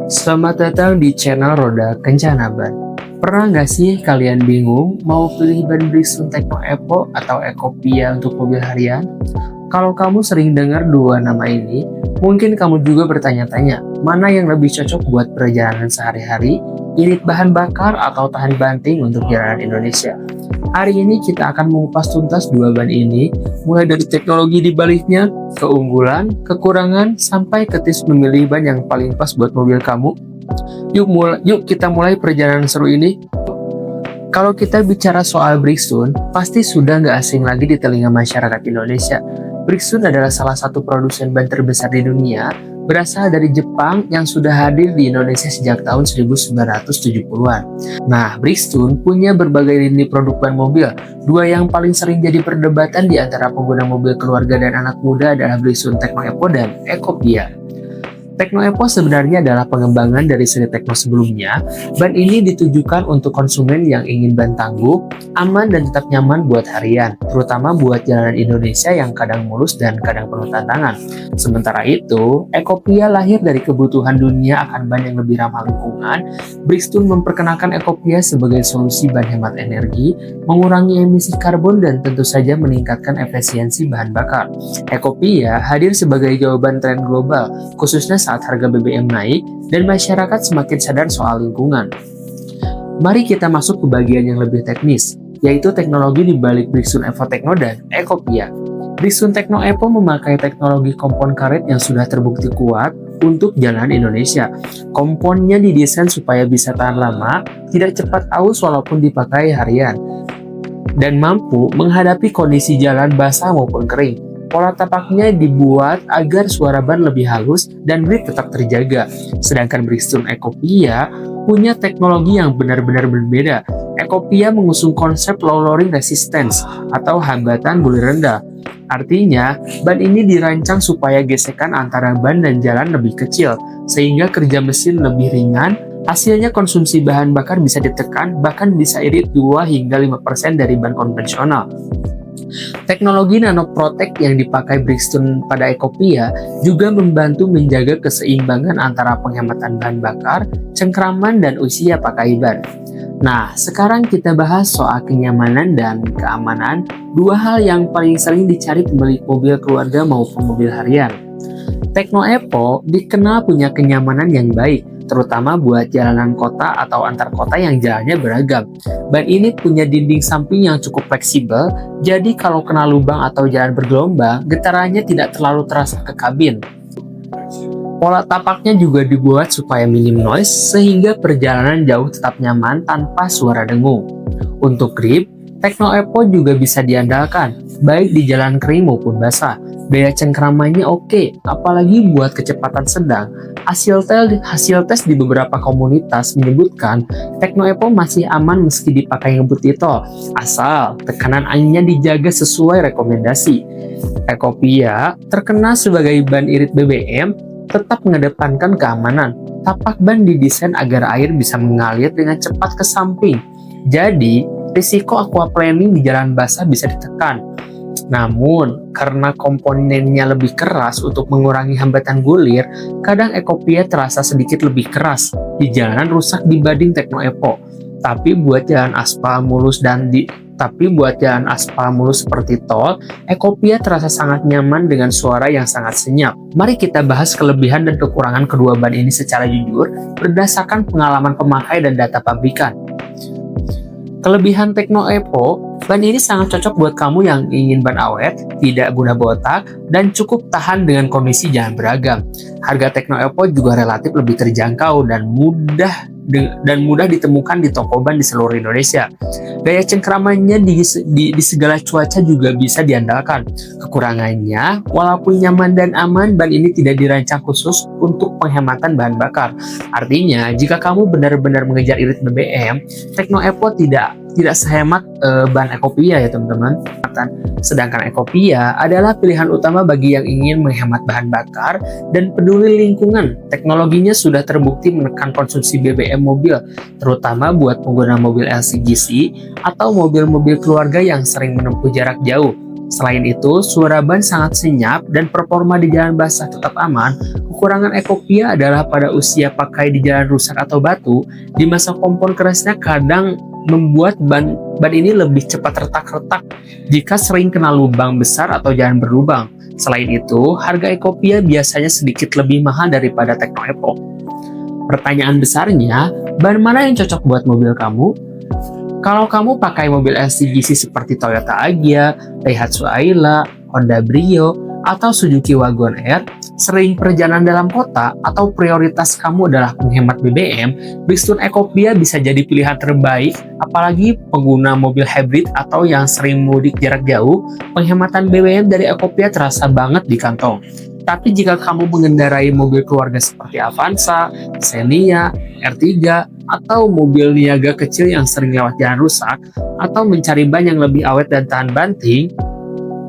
Selamat datang di channel Roda Kencana Ban. Pernah nggak sih kalian bingung mau pilih ban Bridgestone Tekno Evo atau Ecopia untuk mobil harian? Kalau kamu sering dengar dua nama ini, mungkin kamu juga bertanya-tanya, mana yang lebih cocok buat perjalanan sehari-hari, irit bahan bakar atau tahan banting untuk jalanan Indonesia? Hari ini kita akan mengupas tuntas dua ban ini, mulai dari teknologi di baliknya, keunggulan, kekurangan, sampai ke tips memilih ban yang paling pas buat mobil kamu. Yuk kita mulai perjalanan seru ini. Kalau kita bicara soal Bridgestone, pasti sudah nggak asing lagi di telinga masyarakat Indonesia. Bridgestone adalah salah satu produsen ban terbesar di dunia, berasal dari Jepang yang sudah hadir di Indonesia sejak tahun 1970-an. Nah, Bridgestone punya berbagai lini produk ban mobil. Dua yang paling sering jadi perdebatan di antara pengguna mobil keluarga dan anak muda adalah Bridgestone Tekno Evo dan Ecopia. Tekno Evo sebenarnya adalah pengembangan dari seri Tekno sebelumnya. Ban ini ditujukan untuk konsumen yang ingin ban tangguh, aman dan tetap nyaman buat harian, terutama buat jalanan Indonesia yang kadang mulus dan kadang penuh tantangan. Sementara itu, Ecopia lahir dari kebutuhan dunia akan ban yang lebih ramah lingkungan. Bridgestone memperkenalkan Ecopia sebagai solusi ban hemat energi, mengurangi emisi karbon dan tentu saja meningkatkan efisiensi bahan bakar. Ecopia hadir sebagai jawaban tren global, khususnya saat harga BBM naik dan masyarakat semakin sadar soal lingkungan. Mari kita masuk ke bagian yang lebih teknis, yaitu teknologi di balik Bridgestone Evo Tekno dan Ecopia. Bridgestone Tekno Evo memakai teknologi kompon karet yang sudah terbukti kuat untuk jalanan Indonesia. Komponnya didesain supaya bisa tahan lama, tidak cepat aus walaupun dipakai harian, dan mampu menghadapi kondisi jalan basah maupun kering. Pola tapaknya dibuat agar suara ban lebih halus dan grip tetap terjaga. Sedangkan Bridgestone Ecopia punya teknologi yang benar-benar berbeda. Ecopia mengusung konsep low loading resistance atau hambatan gulir rendah. Artinya, ban ini dirancang supaya gesekan antara ban dan jalan lebih kecil, sehingga kerja mesin lebih ringan. Hasilnya konsumsi bahan bakar bisa ditekan, bahkan bisa irit 2 hingga 5% dari ban konvensional. Teknologi nanoprotect yang dipakai Bridgestone pada Ecopia juga membantu menjaga keseimbangan antara penghematan bahan bakar, cengkraman, dan usia pakai ban. Nah, sekarang kita bahas soal kenyamanan dan keamanan, dua hal yang paling sering dicari pemilik mobil keluarga maupun mobil harian. Tekno Evo dikenal punya kenyamanan yang baik, terutama buat jalanan kota atau antar kota yang jalannya beragam. Ban ini punya dinding samping yang cukup fleksibel, jadi kalau kena lubang atau jalan bergelombang, getarannya tidak terlalu terasa ke kabin. Pola tapaknya juga dibuat supaya minim noise, sehingga perjalanan jauh tetap nyaman tanpa suara dengung. Untuk grip, Tekno Evo juga bisa diandalkan, baik di jalan kering maupun basah. Daya cengkramannya oke, apalagi buat kecepatan sedang. Hasil tes di beberapa komunitas menyebutkan Tekno Evo masih aman meski dipakai ngebut di tol, asal tekanan anginnya dijaga sesuai rekomendasi. Ecopia terkenal sebagai ban irit BBM, tetap mengedepankan keamanan. Tapak ban didesain agar air bisa mengalir dengan cepat ke samping. Jadi, risiko aquaplaning di jalan basah bisa ditekan. Namun, karena komponennya lebih keras untuk mengurangi hambatan gulir, kadang Ecopia terasa sedikit lebih keras di jalanan rusak dibanding Tekno Evo. Tapi buat jalan aspal mulus seperti tol, Ecopia terasa sangat nyaman dengan suara yang sangat senyap. Mari kita bahas kelebihan dan kekurangan kedua ban ini secara jujur berdasarkan pengalaman pemakai dan data pabrikan. Kelebihan Tekno Evo, ban ini sangat cocok buat kamu yang ingin ban awet, tidak mudah botak, dan cukup tahan dengan kondisi jalan beragam. Harga Tekno Evo juga relatif lebih terjangkau dan mudah ditemukan di toko ban di seluruh Indonesia. Daya cengkramannya di segala cuaca juga bisa diandalkan. Kekurangannya, walaupun nyaman dan aman, ban ini tidak dirancang khusus untuk penghematan bahan bakar. Artinya, jika kamu benar-benar mengejar irit BBM, Tekno Evo tidak sehemat ban Ecopia ya teman-teman. Sedangkan Ecopia adalah pilihan utama bagi yang ingin menghemat bahan bakar dan peduli lingkungan. Teknologinya sudah terbukti menekan konsumsi BBM mobil, terutama buat pengguna mobil LCGC atau mobil-mobil keluarga yang sering menempuh jarak jauh. Selain itu, suara ban sangat senyap dan performa di jalan basah tetap aman. Kekurangan Ecopia adalah pada usia pakai di jalan rusak atau batu, di masa kompon kerasnya kadang membuat ban ini lebih cepat retak-retak jika sering kena lubang besar atau jalan berlubang. Selain itu, harga Ecopia biasanya sedikit lebih mahal daripada Tekno Epo. Pertanyaan besarnya, ban mana yang cocok buat mobil kamu? Kalau kamu pakai mobil LCGC seperti Toyota Agya, Daihatsu Ayla, Honda Brio, atau Suzuki Wagon R, sering perjalanan dalam kota, atau prioritas kamu adalah penghemat BBM, Bridgestone Ecopia bisa jadi pilihan terbaik, apalagi pengguna mobil hybrid atau yang sering mudik jarak jauh, penghematan BBM dari Ecopia terasa banget di kantong. Tapi jika kamu mengendarai mobil keluarga seperti Avanza, Xenia, R3, atau mobil niaga kecil yang sering lewat jalan rusak, atau mencari ban yang lebih awet dan tahan banting,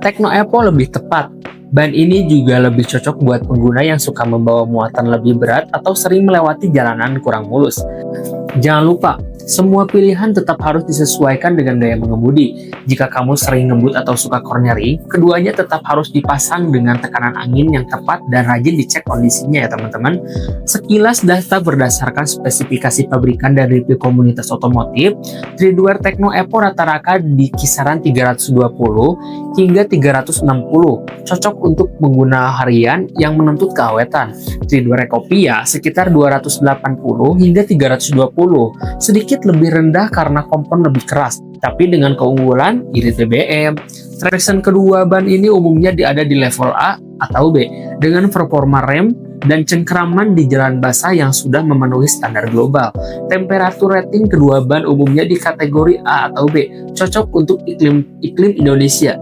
Tekno Epo lebih tepat. Ban ini juga lebih cocok buat pengguna yang suka membawa muatan lebih berat atau sering melewati jalanan kurang mulus. Jangan lupa, semua pilihan tetap harus disesuaikan dengan gaya mengemudi. Jika kamu sering ngebut atau suka cornering, keduanya tetap harus dipasang dengan tekanan angin yang tepat dan rajin dicek kondisinya ya teman-teman. Sekilas data berdasarkan spesifikasi pabrikan dan review komunitas otomotif, Tridware Tekno Epo rata-rata di kisaran 320 hingga 360, cocok untuk pengguna harian yang menuntut keawetan. Tridware Ecopia sekitar 280 hingga 320, sedikit lebih rendah karena kompon lebih keras, tapi dengan keunggulan irit BBM. Traction kedua ban ini umumnya ada di level A atau B, dengan performa rem dan cengkraman di jalan basah yang sudah memenuhi standar global. Temperatur rating kedua ban umumnya di kategori A atau B, cocok untuk iklim Indonesia.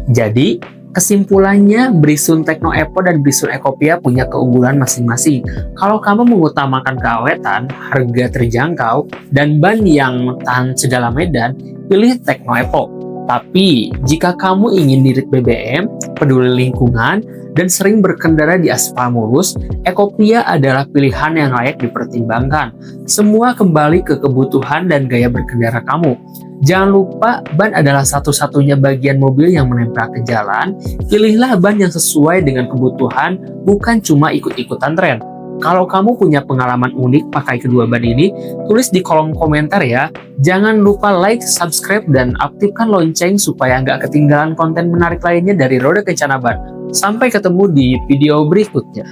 Jadi, kesimpulannya, Bridgestone Tekno Epo dan Bridgestone Ecopia punya keunggulan masing-masing. Kalau kamu mengutamakan keawetan, harga terjangkau, dan ban yang tahan segala medan, pilih Tekno Epo. Tapi, jika kamu ingin irit BBM, peduli lingkungan, dan sering berkendara di aspal mulus, Ecopia adalah pilihan yang layak dipertimbangkan. Semua kembali ke kebutuhan dan gaya berkendara kamu. Jangan lupa, ban adalah satu-satunya bagian mobil yang menempel ke jalan. Pilihlah ban yang sesuai dengan kebutuhan, bukan cuma ikut-ikutan tren. Kalau kamu punya pengalaman unik pakai kedua ban ini, tulis di kolom komentar ya. Jangan lupa like, subscribe, dan aktifkan lonceng supaya nggak ketinggalan konten menarik lainnya dari Roda Kencana Ban. Sampai ketemu di video berikutnya.